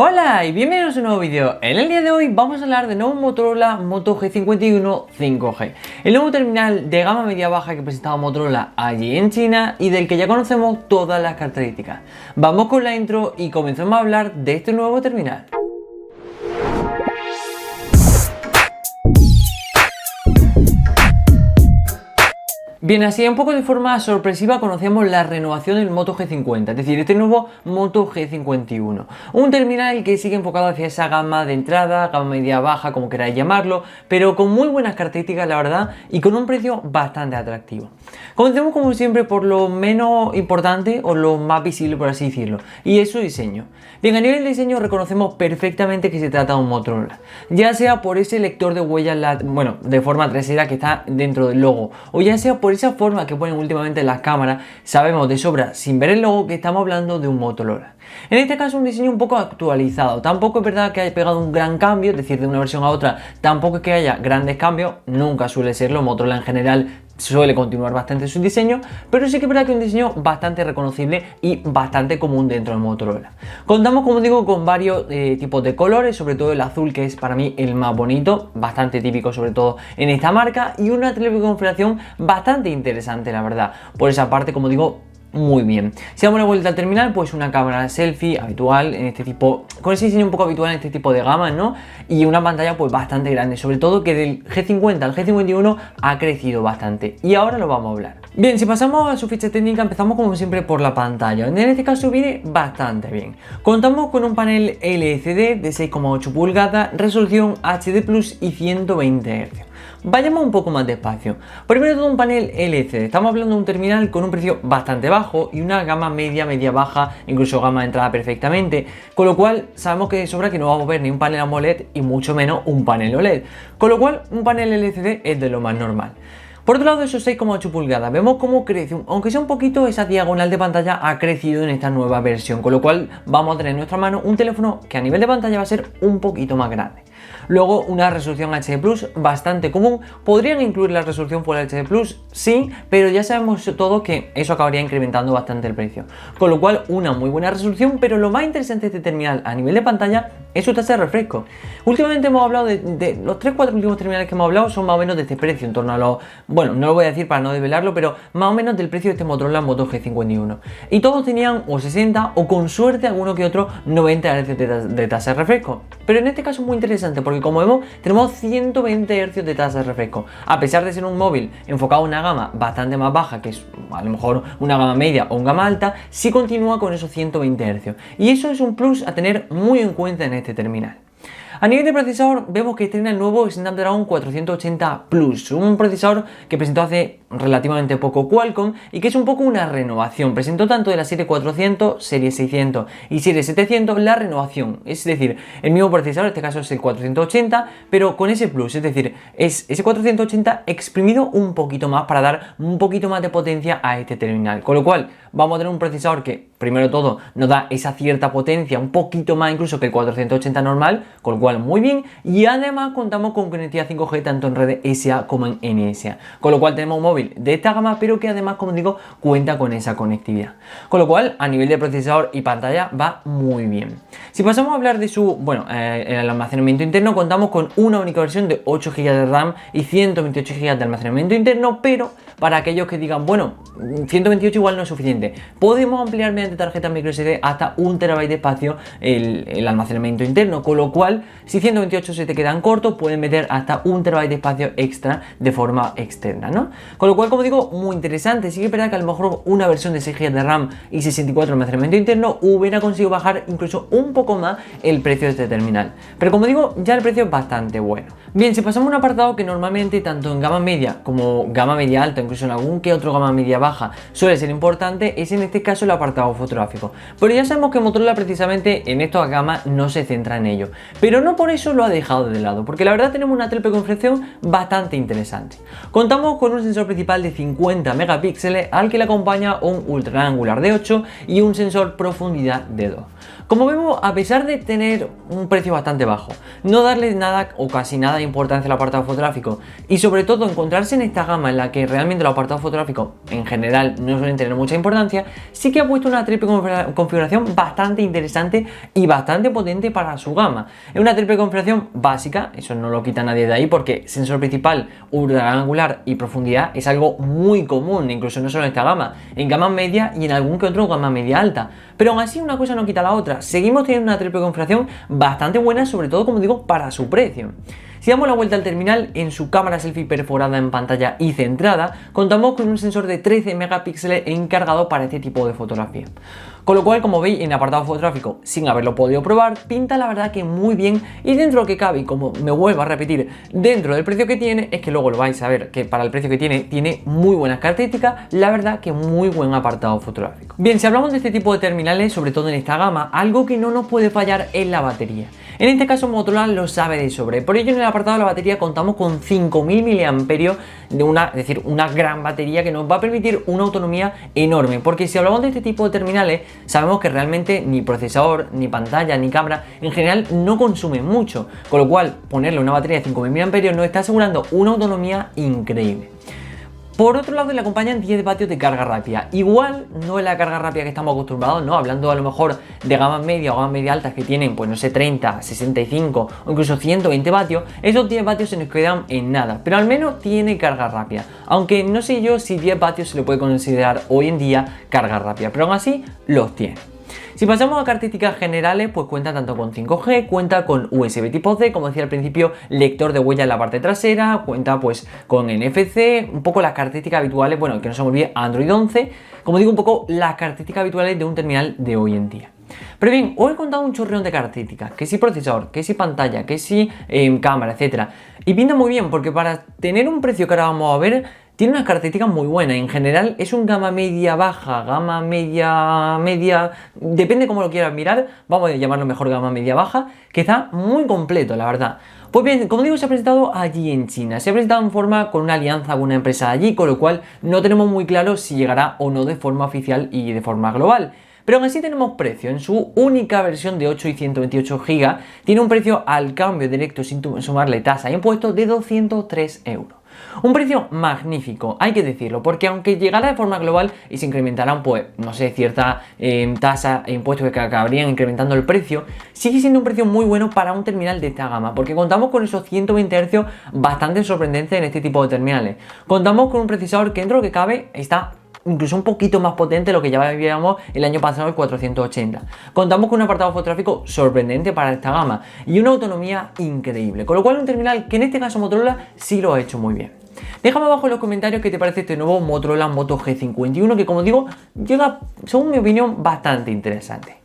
Hola y bienvenidos a un nuevo vídeo. En el día de hoy vamos a hablar del nuevo Motorola Moto G51 5G, el nuevo terminal de gama media baja que presentaba Motorola allí en China y del que ya conocemos todas las características. Vamos con la intro y comencemos a hablar de este nuevo terminal. Bien, así un poco de forma sorpresiva conocemos la renovación del Moto G50, es decir, este nuevo Moto G51. Un terminal que sigue enfocado hacia esa gama de entrada, gama media baja, como queráis llamarlo, pero con muy buenas características, la verdad, y con un precio bastante atractivo. Comencemos como siempre por lo menos importante o lo más visible, por así decirlo, y es su diseño. Bien, a nivel de diseño reconocemos perfectamente que se trata de un Motorola, ya sea por ese lector de huellas, de forma trasera que está dentro del logo, o ya sea por esa forma que ponen últimamente las cámaras, sabemos de sobra, sin ver el logo, que estamos hablando de un Motorola. En este caso un diseño un poco actualizado, tampoco es verdad que haya pegado un gran cambio, es decir, de una versión a otra, tampoco es que haya grandes cambios, nunca suele serlo, Motorola en general suele continuar bastante su diseño, pero sí que es verdad que es un diseño bastante reconocible y bastante común dentro de Motorola. Contamos, como digo, con varios tipos de colores, sobre todo el azul, que es para mí el más bonito, bastante típico sobre todo en esta marca, y una teleconfiguración bastante interesante, la verdad. Por esa parte, como digo, muy bien. Si damos la vuelta al terminal, pues una cámara selfie habitual en este tipo, con ese diseño un poco habitual en este tipo de gamas, ¿no? Y una pantalla pues bastante grande, sobre todo que del G50 al G51 ha crecido bastante. Y ahora lo vamos a hablar. Bien, si pasamos a su ficha técnica, empezamos como siempre por la pantalla. En este caso viene bastante bien. Contamos con un panel LCD de 6,8 pulgadas, resolución HD Plus y 120 Hz. Vayamos un poco más despacio. Primero de todo, un panel LCD. Estamos hablando de un terminal con un precio bastante bajo y una gama media baja, incluso gama de entrada perfectamente, con lo cual sabemos que de sobra que no vamos a ver ni un panel AMOLED y mucho menos un panel OLED, con lo cual un panel LCD es de lo más normal. Por otro lado, de esos 6,8 pulgadas, vemos cómo crece, aunque sea un poquito, esa diagonal de pantalla ha crecido en esta nueva versión, con lo cual vamos a tener en nuestra mano un teléfono que a nivel de pantalla va a ser un poquito más grande. Luego, una resolución HD Plus bastante común. ¿Podrían incluir la resolución Full HD Plus? Sí, pero ya sabemos todos que eso acabaría incrementando bastante el precio. Con lo cual, una muy buena resolución, pero lo más interesante de este terminal a nivel de pantalla es su tasa de refresco. Últimamente hemos hablado de los 3-4 últimos terminales que hemos hablado son más o menos de este precio, en torno a los, bueno, no lo voy a decir para no desvelarlo, pero más o menos del precio de este Motorola Moto G51. Y todos tenían o 60 o con suerte alguno que otro 90 Hz de tasa de refresco. Pero en este caso es muy interesante porque, como vemos, tenemos 120 Hz de tasa de refresco. A pesar de ser un móvil enfocado a una gama bastante más baja, que es a lo mejor una gama media o una gama alta, sí continúa con esos 120 Hz. Y eso es un plus a tener muy en cuenta en este terminal. A nivel de procesador, vemos que estrena el nuevo Snapdragon 480 Plus, un procesador que presentó hace relativamente poco Qualcomm y que es un poco una renovación. Presentó tanto de la serie 400, serie 600 y serie 700 la renovación, es decir, el mismo procesador, en este caso es el 480, pero con ese plus, es decir, es ese 480 exprimido un poquito más para dar un poquito más de potencia a este terminal, con lo cual vamos a tener un procesador que, primero de todo, nos da esa cierta potencia, un poquito más incluso que el 480 normal, con lo cual muy bien, y además contamos con conectividad 5G tanto en redes SA como en NSA, con lo cual tenemos un móvil de esta gama, pero que además, como digo, cuenta con esa conectividad, con lo cual a nivel de procesador y pantalla va muy bien. Si pasamos a hablar de su, el almacenamiento interno, contamos con una única versión de 8 GB de RAM y 128 GB de almacenamiento interno, pero para aquellos que digan, bueno, 128 igual no es suficiente, podemos ampliar mediante tarjeta microSD hasta 1 TB de espacio el almacenamiento interno, con lo cual si 128 se te quedan cortos, pueden meter hasta 1 TB de espacio extra de forma externa, ¿no? Con lo cual, como digo, muy interesante. Sí que es verdad que a lo mejor una versión de 6 GB de RAM y 64 de almacenamiento interno hubiera conseguido bajar incluso un poco más el precio de este terminal, pero como digo, ya el precio es bastante bueno. Bien, si pasamos a un apartado que normalmente tanto en gama media como gama media alta, incluso en algún que otro gama media baja, suele ser importante, es en este caso el apartado fotográfico. Pero ya sabemos que Motorola precisamente en esta gama no se centra en ello, pero no por eso lo ha dejado de lado, porque la verdad tenemos una teleconfiguración bastante interesante. Contamos con un sensor principal de 50 megapíxeles al que le acompaña un ultra gran angular de 8 y un sensor profundidad de 2. Como vemos, a pesar de tener un precio bastante bajo, no darle nada o casi nada de importancia al apartado fotográfico y sobre todo encontrarse en esta gama en la que realmente los apartados fotográficos en general no suelen tener mucha importancia, sí que ha puesto una triple configuración bastante interesante y bastante potente para su gama. Es una triple configuración básica, eso no lo quita nadie de ahí porque sensor principal, ultra gran angular y profundidad es algo muy común, incluso no solo en esta gama, en gama media y en algún que otro gama media alta. Pero aún así una cosa no quita la otra, seguimos teniendo una triple configuración bastante buena, sobre todo como digo para su precio. Si damos la vuelta al terminal, en su cámara selfie perforada en pantalla y centrada, contamos con un sensor de 13 megapíxeles encargado para este tipo de fotografía. Con lo cual, como veis en el apartado fotográfico, sin haberlo podido probar, pinta la verdad que muy bien y dentro de lo que cabe, y como me vuelvo a repetir, dentro del precio que tiene, es que luego lo vais a ver que para el precio que tiene muy buenas características, la verdad que muy buen apartado fotográfico. Bien, si hablamos de este tipo de terminales, sobre todo en esta gama, algo que no nos puede fallar es la batería. En este caso Motorola lo sabe de sobre, por ello en el apartado de la batería contamos con 5000 mAh de una gran batería que nos va a permitir una autonomía enorme, porque si hablamos de este tipo de terminales sabemos que realmente ni procesador, ni pantalla, ni cámara en general no consumen mucho, con lo cual ponerle una batería de 5000 mAh nos está asegurando una autonomía increíble. Por otro lado, le acompañan 10 vatios de carga rápida. Igual no es la carga rápida que estamos acostumbrados, ¿no? Hablando a lo mejor de gamas media o gamas media altas que tienen, pues no sé, 30, 65 o incluso 120 vatios, esos 10 vatios se nos quedan en nada, pero al menos tiene carga rápida. Aunque no sé yo si 10 vatios se le puede considerar hoy en día carga rápida, pero aún así los tiene. Si pasamos a características generales, pues cuenta tanto con 5G, cuenta con USB tipo C, como decía al principio, lector de huella en la parte trasera, cuenta pues con NFC, un poco las características habituales, bueno, que no se me olvide, Android 11, como digo, un poco las características habituales de un terminal de hoy en día. Pero bien, os he contado un chorreón de características, que si procesador, que si pantalla, que si cámara, etcétera. Y pinta muy bien, porque para tener un precio que ahora vamos a ver, tiene unas características muy buenas. En general es un gama media baja, gama media, depende cómo lo quieras mirar, vamos a llamarlo mejor gama media baja, que está muy completo, la verdad. Pues bien, como digo, se ha presentado allí en China, se ha presentado en forma con una alianza con una empresa allí, con lo cual no tenemos muy claro si llegará o no de forma oficial y de forma global. Pero aún así tenemos precio. En su única versión de 8 y 128 GB tiene un precio al cambio directo sin sumarle tasa y impuestos de 203 euros. Un precio magnífico, hay que decirlo, porque aunque llegara de forma global y se incrementaran, pues, no sé, cierta tasa e impuestos que acabarían incrementando el precio, sigue siendo un precio muy bueno para un terminal de esta gama, porque contamos con esos 120 Hz bastante sorprendentes en este tipo de terminales. Contamos con un procesador que dentro de lo que cabe está incluso un poquito más potente de lo que ya veíamos el año pasado, el 480. Contamos con un apartado fotográfico sorprendente para esta gama y una autonomía increíble, con lo cual un terminal que en este caso Motorola sí lo ha hecho muy bien. Déjame abajo en los comentarios qué te parece este nuevo Motorola Moto G51, que como digo, llega, según mi opinión, bastante interesante.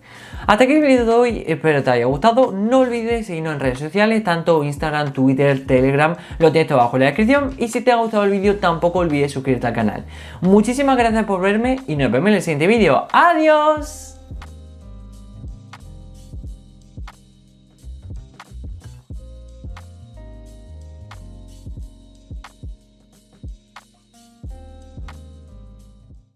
Hasta aquí el vídeo de hoy, espero te haya gustado. No olvides seguirnos en redes sociales, tanto Instagram, Twitter, Telegram, lo tienes todo abajo en la descripción. Y si te ha gustado el vídeo, tampoco olvides suscribirte al canal. Muchísimas gracias por verme y nos vemos en el siguiente vídeo. ¡Adiós!